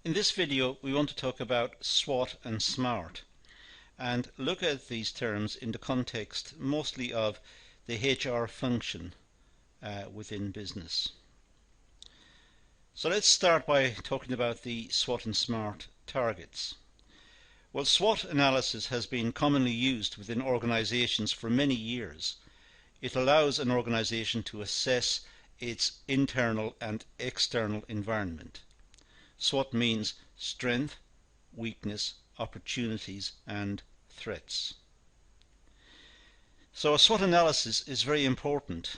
In this video we want to talk about SWOT and SMART and look at these terms in the context mostly of the HR function within business. So let's start by talking about the SWOT and SMART targets. Well, SWOT analysis has been commonly used within organizations for many years. It allows an organization to assess its internal and external environment. SWOT means strength, weakness, opportunities and threats. So a SWOT analysis is very important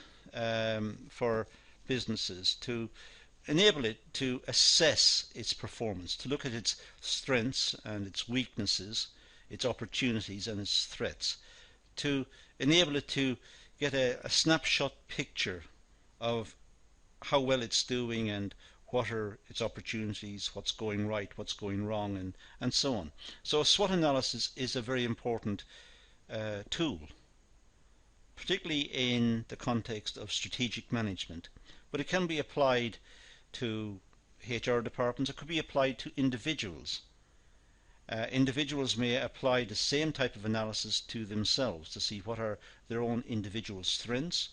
for businesses to enable it to assess its performance, to look at its strengths and its weaknesses, its opportunities and its threats, to enable it to get a snapshot picture of how well it's doing and what are its opportunities, what's going right, what's going wrong, and so on. So a SWOT analysis is a very important tool, particularly in the context of strategic management, but it can be applied to HR departments. It could be applied to individuals. Individuals may apply the same type of analysis to themselves to see what are their own individual strengths,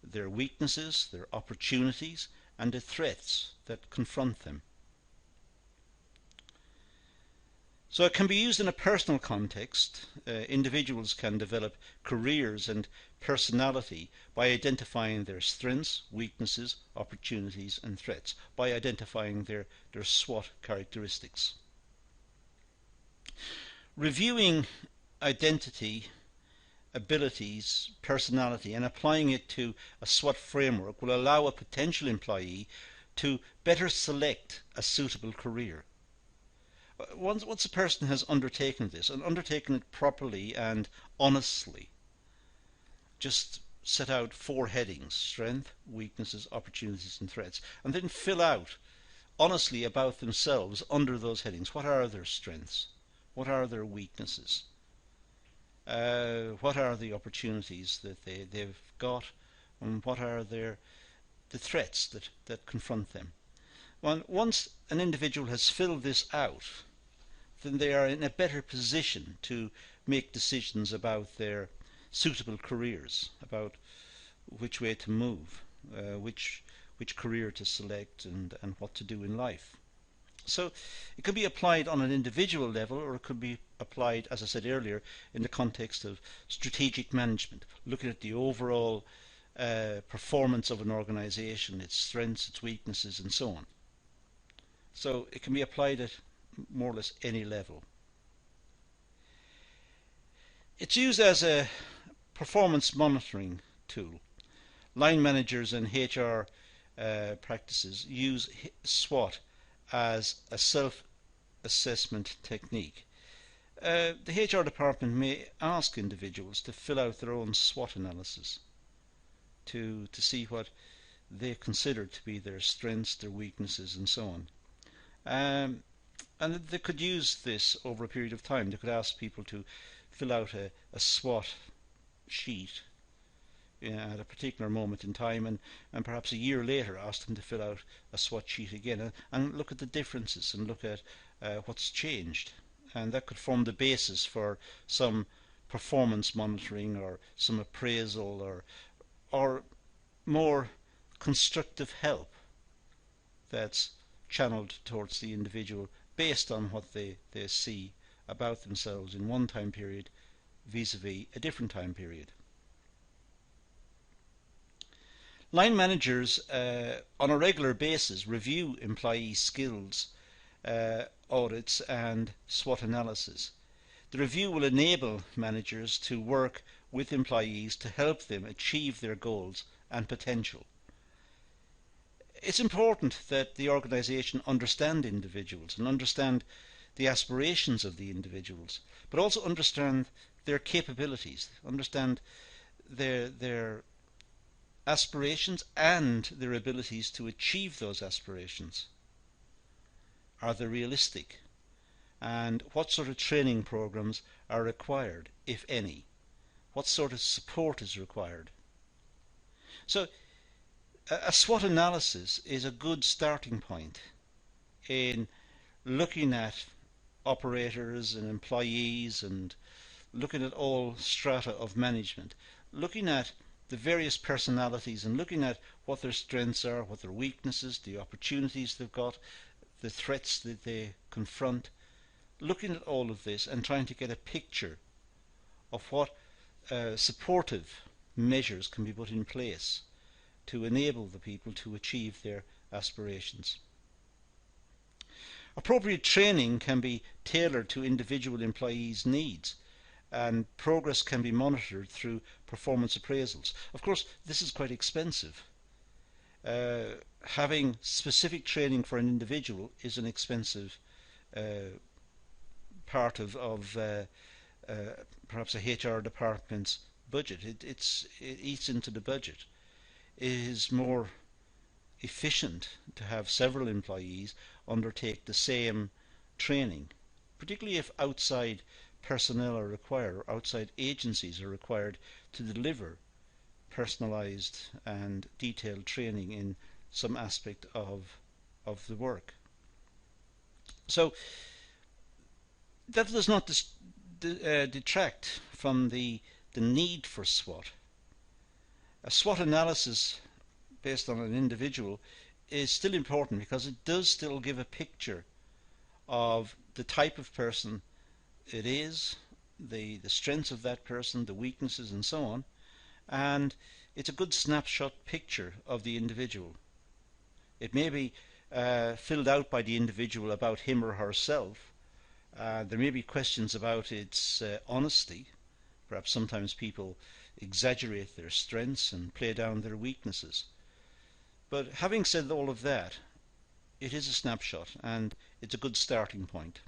their weaknesses, their opportunities and the threats that confront them. So it can be used in a personal context. Individuals can develop careers and personality by identifying their strengths, weaknesses, opportunities and threats, by identifying their SWOT characteristics. Reviewing identity, abilities, personality and applying it to a SWOT framework will allow a potential employee to better select a suitable career. Once a person has undertaken this and undertaken it properly and honestly, just set out 4 headings: strength, weaknesses, opportunities and threats, and then fill out honestly about themselves under those headings. What are their strengths? What are their weaknesses? What are the opportunities that they've got, and what are the threats that confront them? Well, once an individual has filled this out, then they are in a better position to make decisions about their suitable careers, about which way to move, which career to select and what to do in life. So it could be applied on an individual level, or it could be applied, as I said earlier, in the context of strategic management, looking at the overall performance of an organization, its strengths, its weaknesses and so on. So it can be applied at more or less any level. It's used as a performance monitoring tool. Line managers and HR practices use SWOT as a self-assessment technique. The HR department may ask individuals to fill out their own SWOT analysis to see what they consider to be their strengths, their weaknesses and so on. And they could use this over a period of time. They could ask people to fill out a SWOT sheet at a particular moment in time, and perhaps a year later ask them to fill out a SWOT sheet again and look at the differences and look at what's changed. And that could form the basis for some performance monitoring or some appraisal or more constructive help that's channeled towards the individual based on what they see about themselves in one time period vis-a-vis a different time period. Line managers on a regular basis review employee skills audits and SWOT analysis. The review will enable managers to work with employees to help them achieve their goals and potential. It's important that the organization understand individuals and understand the aspirations of the individuals, but also understand their capabilities, understand their aspirations and their abilities to achieve those aspirations. Are they realistic? And what sort of training programs are required, if any? What sort of support is required? So a SWOT analysis is a good starting point in looking at operators and employees and looking at all strata of management, looking at the various personalities and looking at what their strengths are, what their weaknesses, the opportunities they've got, the threats that they confront, looking at all of this and trying to get a picture of what supportive measures can be put in place to enable the people to achieve their aspirations. Appropriate training can be tailored to individual employees' needs, and progress can be monitored through performance appraisals. Of course, this is quite expensive. Having specific training for an individual is an expensive part of perhaps a HR department's budget. It eats into the budget. It is more efficient to have several employees undertake the same training, particularly if outside personnel are required or outside agencies are required to deliver personalized and detailed training in some aspect of the work. So that does not detract from the need for SWOT. A SWOT analysis based on an individual is still important because it does still give a picture of the type of person it is, the strengths of that person, the weaknesses and so on, and it's a good snapshot picture of the individual. It may be filled out by the individual about him or herself. There may be questions about its honesty. Perhaps sometimes people exaggerate their strengths and play down their weaknesses. But having said all of that, it is a snapshot and it's a good starting point.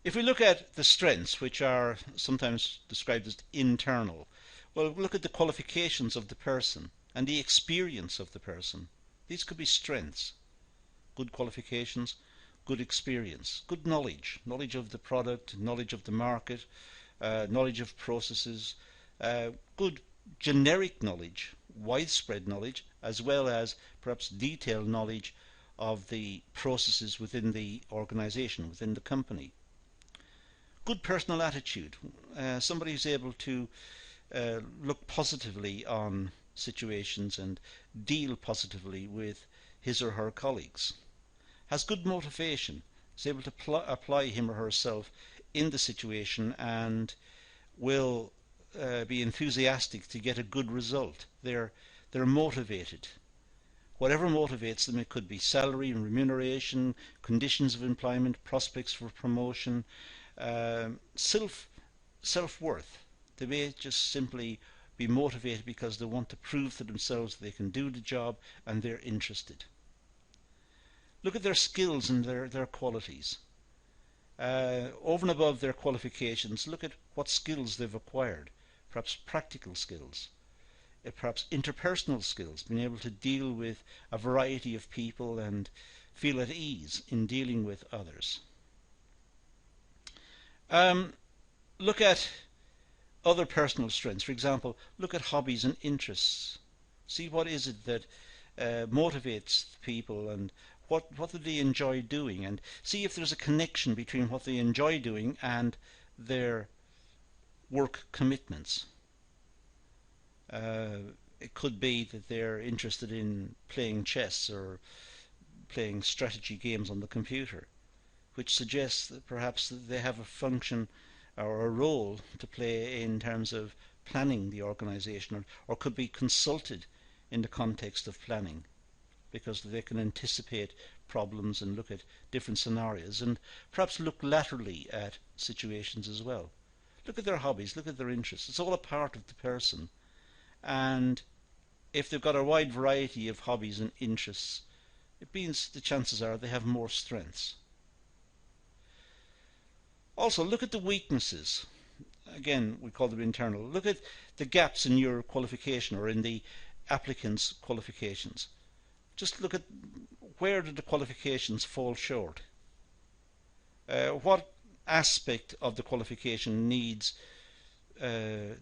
If we look at the strengths, which are sometimes described as internal, well, look at the qualifications of the person and the experience of the person. These could be strengths. Good qualifications, good experience, good knowledge of the product, knowledge of the market, knowledge of processes, good generic knowledge, widespread knowledge, as well as perhaps detailed knowledge of the processes within the organization, within the company. Good personal attitude, somebody who's able to look positively on situations and deal positively with his or her colleagues. Has good motivation, is able to apply him or herself in the situation and will be enthusiastic to get a good result. They're motivated. Whatever motivates them, it could be salary and remuneration, conditions of employment, prospects for promotion, self-worth. They may just simply be motivated because they want to prove to themselves that they can do the job and they're interested. Look at their skills and their qualities. Over and above their qualifications, look at what skills they've acquired. Perhaps practical skills, perhaps interpersonal skills, being able to deal with a variety of people and feel at ease in dealing with others. Look at other personal strengths. For example, look at hobbies and interests. See what is it that motivates people and what do they enjoy doing, and see if there's a connection between what they enjoy doing and their work commitments. It could be that they're interested in playing chess or playing strategy games on the computer, which suggests that perhaps they have a function or a role to play in terms of planning the organization, or could be consulted in the context of planning, because they can anticipate problems and look at different scenarios and perhaps look laterally at situations as well. Look at their hobbies, look at their interests. It's all a part of the person, and if they've got a wide variety of hobbies and interests, it means the chances are they have more strengths. Also, look at the weaknesses. Again, we call them internal. Look at the gaps in your qualification or in the applicant's qualifications. Just look at where did the qualifications fall short. What aspect of the qualification needs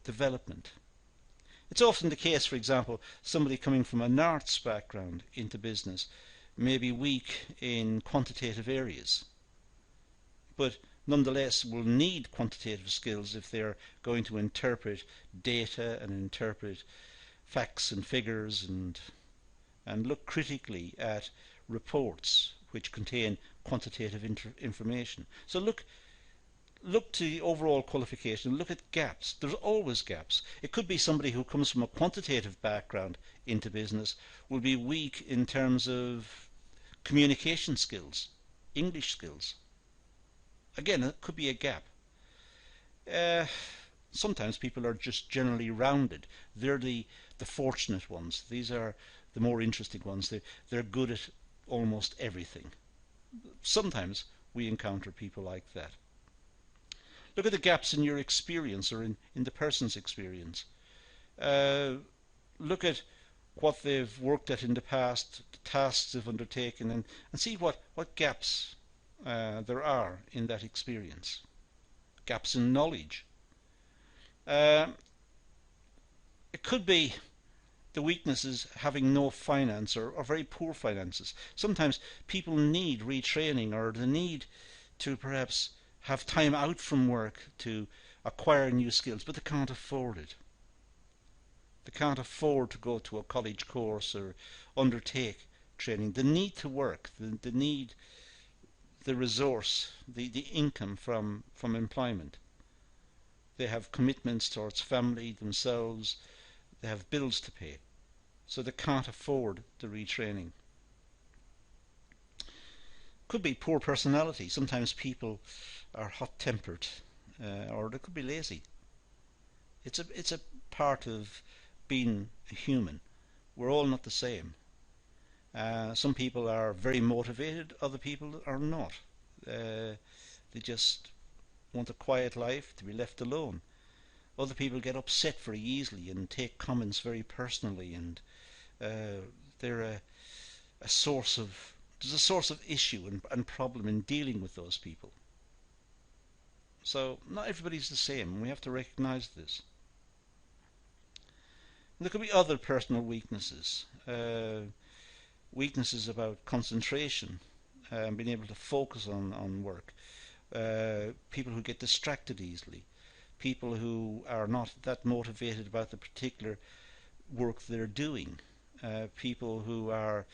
development. It's often the case, for example, somebody coming from an arts background into business may be weak in quantitative areas, but nonetheless will need quantitative skills if they're going to interpret data and interpret facts and figures and look critically at reports which contain quantitative information. So look to the overall qualification, look at gaps. There's always gaps. It could be somebody who comes from a quantitative background into business will be weak in terms of communication skills, English skills. Again, it could be a gap. Sometimes people are just generally rounded. They're the fortunate ones. These are the more interesting ones. They're good at almost everything. Sometimes we encounter people like that. Look at the gaps in your experience or in the person's experience. Look at what they've worked at in the past, the tasks they've undertaken, and see what gaps there are in that experience. Gaps in knowledge. It could be the weakness is having no finance or very poor finances. Sometimes people need retraining, or the need to perhaps have time out from work to acquire new skills, but they can't afford it. They can't afford to go to a college course or undertake training. They need to work. They need the resource, the income from employment. They have commitments towards family, themselves. They have bills to pay. So they can't afford the retraining. Could be poor personality. Sometimes people are hot-tempered, or they could be lazy. It's a part of being a human. We're all not the same. Some people are very motivated, other people are not. They just want a quiet life, to be left alone. Other people get upset very easily and take comments very personally, and they're a source of issue and problem in dealing with those people. So not everybody's the same. We have to recognize this. There could be other personal weaknesses. Weaknesses about concentration, being able to focus on work. People who get distracted easily. People who are not that motivated about the particular work they're doing. People who are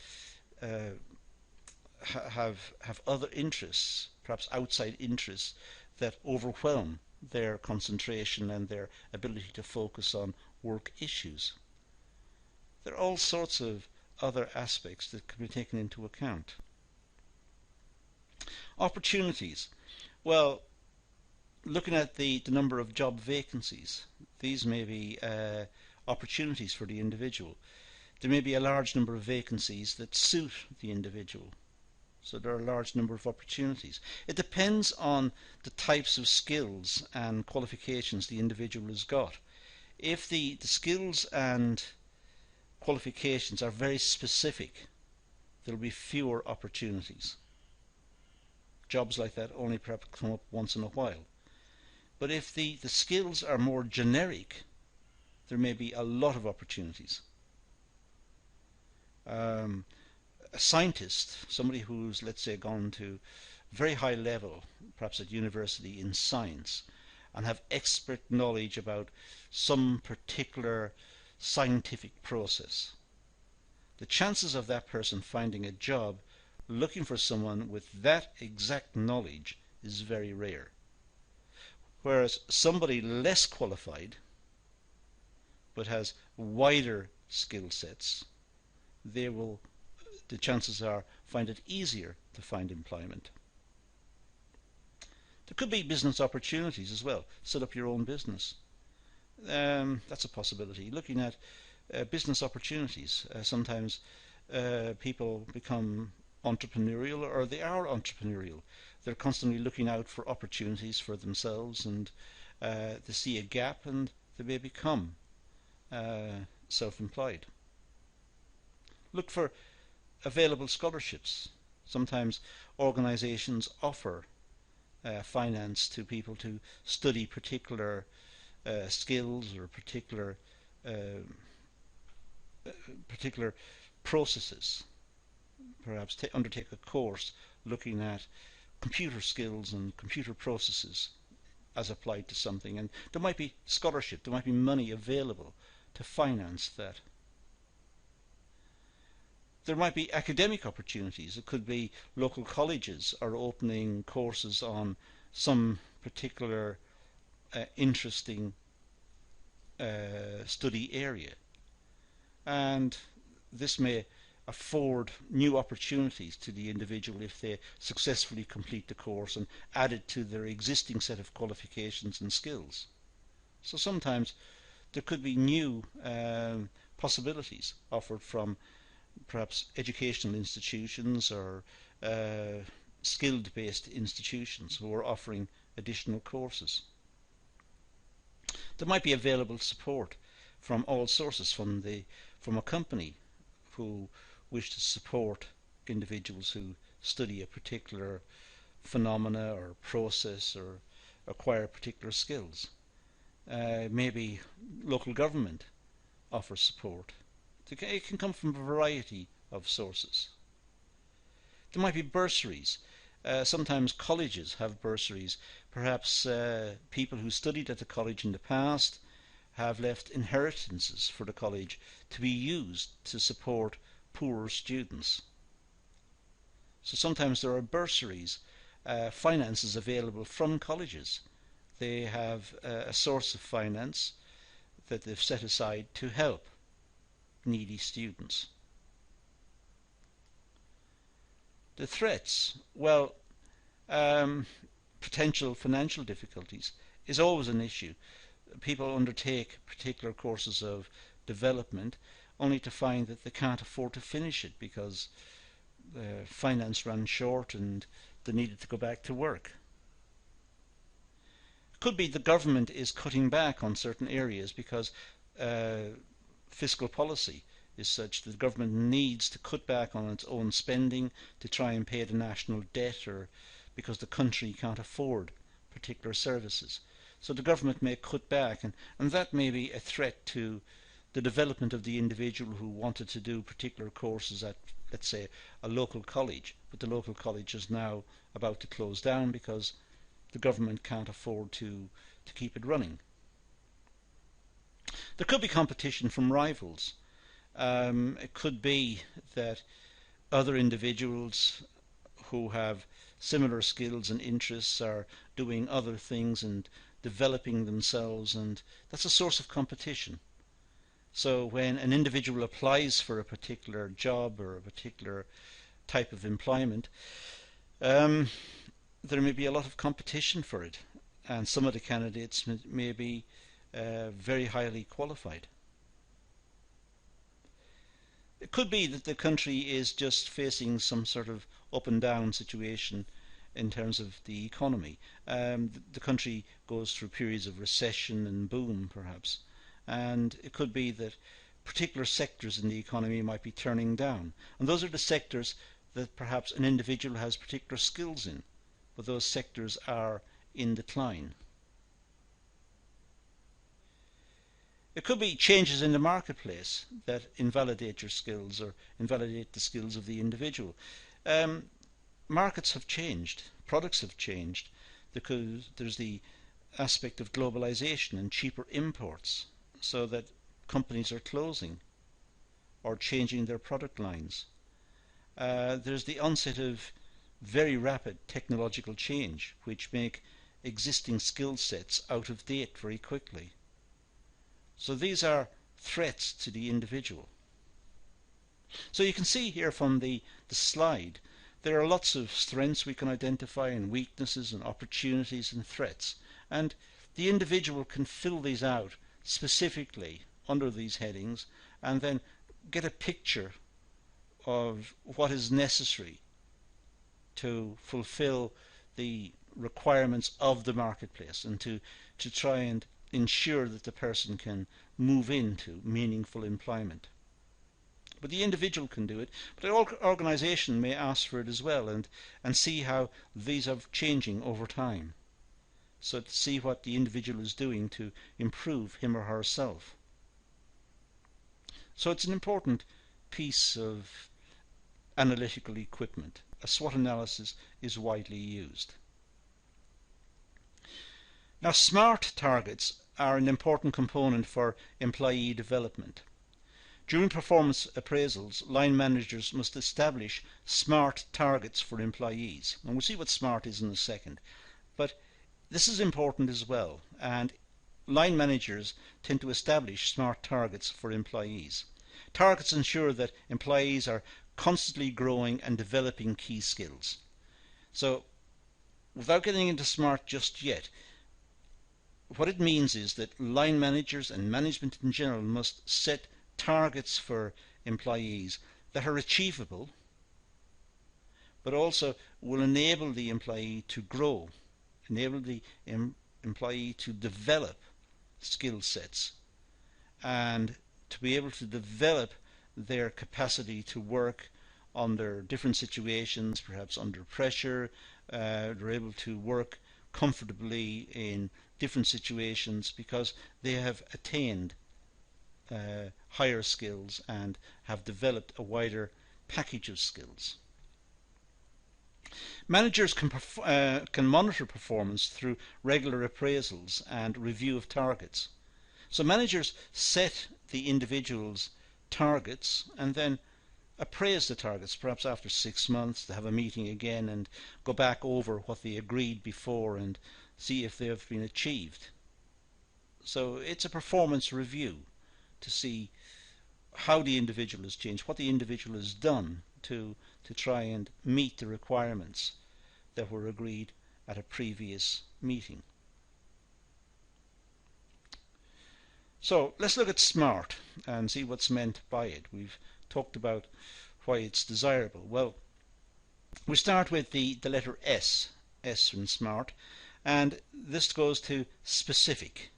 have other interests, perhaps outside interests, that overwhelm their concentration and their ability to focus on work issues. There are all sorts of other aspects that can be taken into account. Opportunities. Well, looking at the number of job vacancies, these may be opportunities for the individual. There may be a large number of vacancies that suit the individual. So there are a large number of opportunities. It depends on the types of skills and qualifications the individual has got. If the skills and qualifications are very specific, there will be fewer opportunities. Jobs like that only perhaps come up once in a while. But if the skills are more generic, there may be a lot of opportunities. A scientist, somebody who's, let's say, gone to very high level, perhaps at university in science, and have expert knowledge about some particular scientific process, the chances of that person finding a job looking for someone with that exact knowledge is very rare. Whereas somebody less qualified but has wider skill sets, the chances are find it easier to find employment. There could be business opportunities as well. Set up your own business. That's a possibility. Looking at business opportunities. Sometimes people become entrepreneurial, or they are entrepreneurial. They're constantly looking out for opportunities for themselves, and they see a gap and they may become self-employed. Look for available scholarships. Sometimes organizations offer finance to people to study particular skills or particular processes, perhaps undertake a course looking at computer skills and computer processes as applied to something, and there might be scholarship, there might be money available to finance that. There might be academic opportunities. It could be local colleges are opening courses on some particular interesting study area, and this may afford new opportunities to the individual if they successfully complete the course and add it to their existing set of qualifications and skills. So sometimes there could be new possibilities offered from perhaps educational institutions or skilled-based institutions who are offering additional courses. There might be available support from all sources, from a company who wish to support individuals who study a particular phenomena or process or acquire particular skills. Maybe local government offers support. It can come from a variety of sources. There might be bursaries. Sometimes colleges have bursaries. Perhaps people who studied at the college in the past have left inheritances for the college to be used to support poorer students. So sometimes there are bursaries, finances available from colleges. They have a source of finance that they've set aside to help needy students. The threats, well, potential financial difficulties is always an issue. People undertake particular courses of development only to find that they can't afford to finish it because finance ran short and they needed to go back to work. It could be the government is cutting back on certain areas because fiscal policy is such that the government needs to cut back on its own spending to try and pay the national debt, or because the country can't afford particular services. So the government may cut back, and that may be a threat to the development of the individual who wanted to do particular courses at, let's say, a local college, but the local college is now about to close down because the government can't afford to keep it running. There could be competition from rivals. It could be that other individuals who have similar skills and interests are doing other things and developing themselves, and that's a source of competition. So when an individual applies for a particular job or a particular type of employment, there may be a lot of competition for it, and some of the candidates may be very highly qualified. It could be that the country is just facing some sort of up and down situation in terms of the economy. The country goes through periods of recession and boom, perhaps, and it could be that particular sectors in the economy might be turning down, and those are the sectors that perhaps an individual has particular skills in, but those sectors are in decline. It could be changes in the marketplace that invalidate your skills or invalidate the skills of the individual. Markets have changed, products have changed, because there's the aspect of globalization and cheaper imports, so that companies are closing or changing their product lines. There's the onset of very rapid technological change, which make existing skill sets out of date very quickly. So these are threats to the individual. So you can see here from the slide, there are lots of strengths we can identify, and weaknesses and opportunities and threats, and the individual can fill these out specifically under these headings and then get a picture of what is necessary to fulfill the requirements of the marketplace and to try and ensure that the person can move into meaningful employment. But the individual can do it, but the organisation may ask for it as well, and see how these are changing over time. So to see what the individual is doing to improve him or herself. So it's an important piece of analytical equipment. A SWOT analysis is widely used. Now, SMART targets are an important component for employee development. During performance appraisals, line managers must establish SMART targets for employees. And we'll see what SMART is in a second. But this is important as well, and line managers tend to establish SMART targets for employees. Targets ensure that employees are constantly growing and developing key skills. So, without getting into SMART just yet, what it means is that line managers and management in general must set targets for employees that are achievable, but also will enable the employee to grow, enable the employee to develop skill sets, and to be able to develop their capacity to work under different situations, perhaps under pressure. They're able to work comfortably in different situations because they have attained higher skills and have developed a wider package of skills. Managers can monitor performance through regular appraisals and review of targets. So managers set the individual's targets and then appraise the targets. Perhaps after 6 months they have a meeting again and go back over what they agreed before and see if they have been achieved. So it's a performance review to see how the individual has changed, what the individual has done to try and meet the requirements that were agreed at a previous meeting. So let's look at SMART and see what's meant by it. We've talked about why it's desirable. Well, we start with the letter S in SMART, and this goes to specific.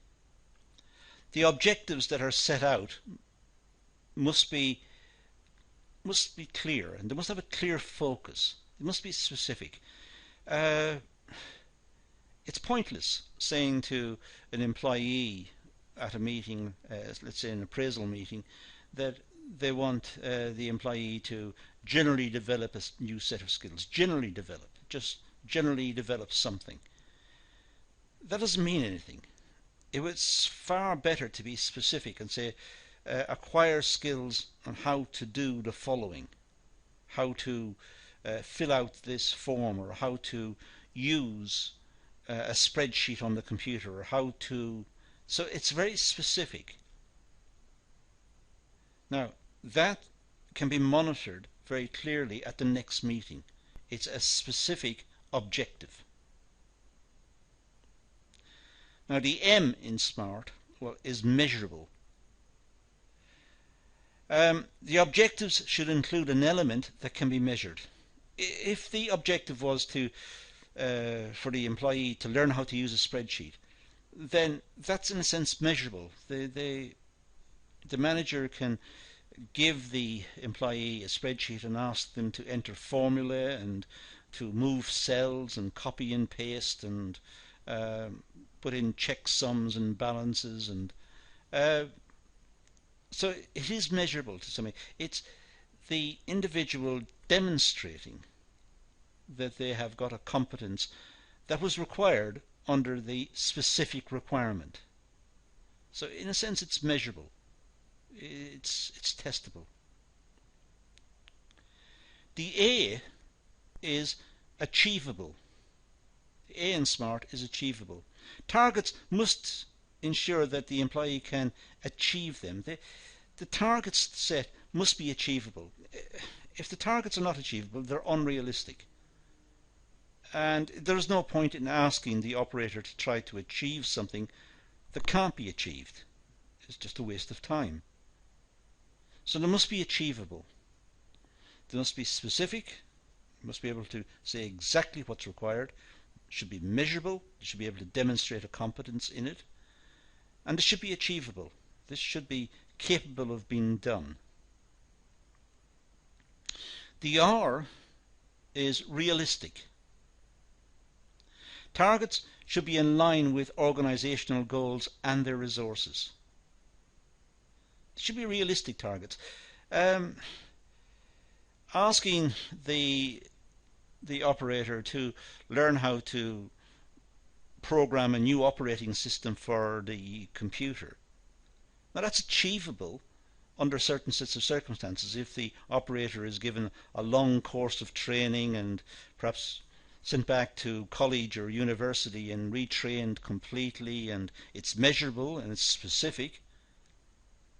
The objectives that are set out must be clear, and they must have a clear focus. They must be specific. It's pointless saying to an employee at a meeting, let's say an appraisal meeting, that they want the employee to generally develop a new set of skills. Just generally develop something. That doesn't mean anything. It was far better to be specific and say acquire skills on how to do the following, how to fill out this form, or how to use a spreadsheet on the computer, or how to. So it's very specific. Now that can be monitored very clearly at the next meeting. It's a specific objective. Now the M in SMART, well, is measurable. The objectives should include an element that can be measured. If the objective was to for the employee to learn how to use a spreadsheet, then that's in a sense measurable. The manager can give the employee a spreadsheet and ask them to enter formulae and to move cells and copy and paste and put in checksums and balances, and so it is measurable to something. It's the individual demonstrating that they have got a competence that was required under the specific requirement. So in a sense it's measurable. It's testable. The A is achievable. The A in SMART is achievable. Targets must ensure that the employee can achieve them. The targets set must be achievable. If the targets are not achievable, they're unrealistic. And there's no point in asking the operator to try to achieve something that can't be achieved. It's just a waste of time. So they must be achievable. They must be specific. You must be able to say exactly what's required. It should be measurable. You should be able to demonstrate a competence in it. And it should be achievable. This should be capable of being done. The R is realistic. Targets should be in line with organizational goals and their resources. It should be realistic targets. asking the operator to learn how to program a new operating system for the computer. Now that's achievable under certain sets of circumstances. If the operator is given a long course of training and perhaps sent back to college or university and retrained completely, and it's measurable and it's specific,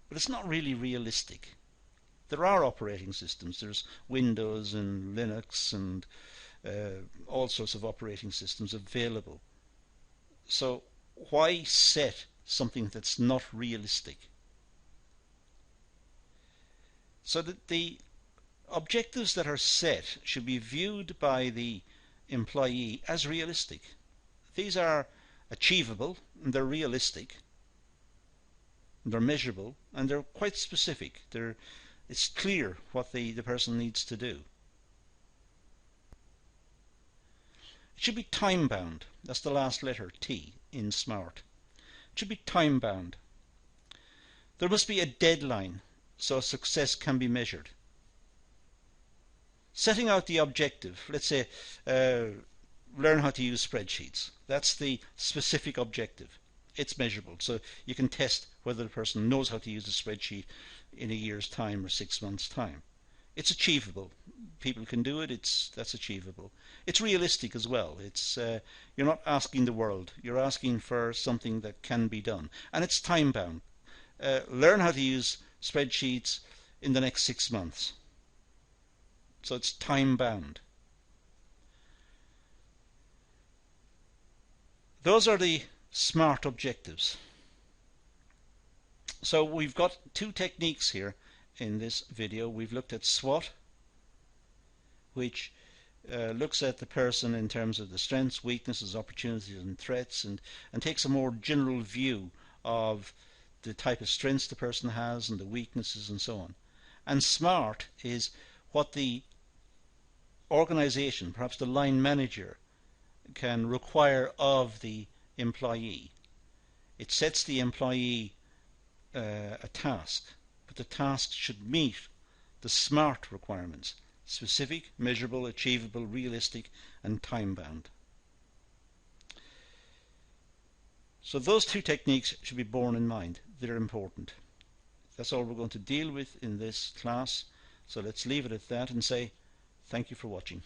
but it's not really realistic. There are operating systems. There's Windows and Linux and all sorts of operating systems available. So why set something that's not realistic? So that the objectives that are set should be viewed by the employee as realistic. These are achievable, and they're realistic, and they're measurable, and they're quite specific. It's clear what the person needs to do. It should be time bound. That's the last letter, T, in SMART. It should be time bound. There must be a deadline so success can be measured. Setting out the objective, let's say learn how to use spreadsheets. That's the specific objective. It's measurable, so you can test whether the person knows how to use a spreadsheet in a year's time or 6 months' time. It's achievable. People can do it. That's achievable. It's realistic as well. You're not asking the world. You're asking for something that can be done, and it's time bound. Learn how to use spreadsheets in the next 6 months. So it's time bound. Those are the SMART objectives. So we've got two techniques here in this video. We've looked at SWOT, which looks at the person in terms of the strengths, weaknesses, opportunities and threats, and takes a more general view of the type of strengths the person has and the weaknesses and so on. And SMART is what the organization, perhaps the line manager, can require of the employee. It sets the employee a task, but the task should meet the SMART requirements: specific, measurable, achievable, realistic and time bound. So those two techniques should be borne in mind. They're important. That's all we're going to deal with in this class. So let's leave it at that and say thank you for watching.